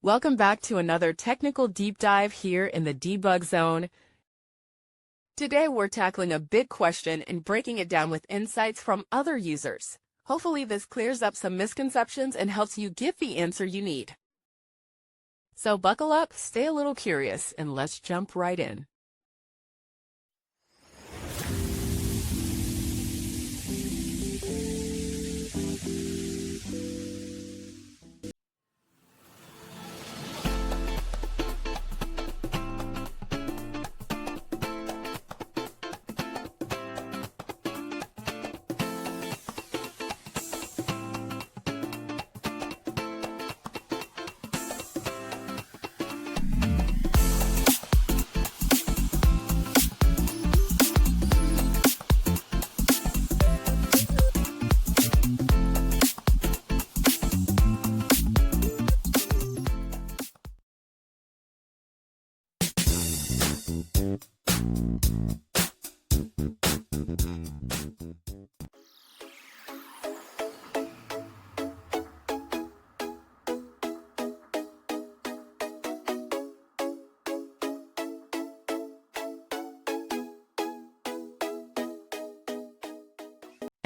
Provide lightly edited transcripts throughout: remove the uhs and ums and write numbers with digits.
Welcome back to another technical deep dive here in the debug zone. Today we're tackling a big question and breaking it down with insights from other users. Hopefully this clears up some misconceptions and helps you get the answer you need. So buckle up, stay a little curious, and let's jump right in.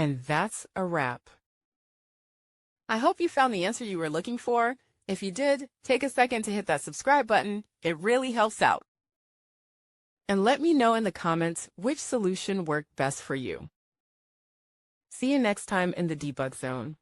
And that's a wrap. I hope you found the answer you were looking for. If you did, take a second to hit that subscribe button. It really helps out. And let me know in the comments which solution worked best for you. See you next time in the debug zone.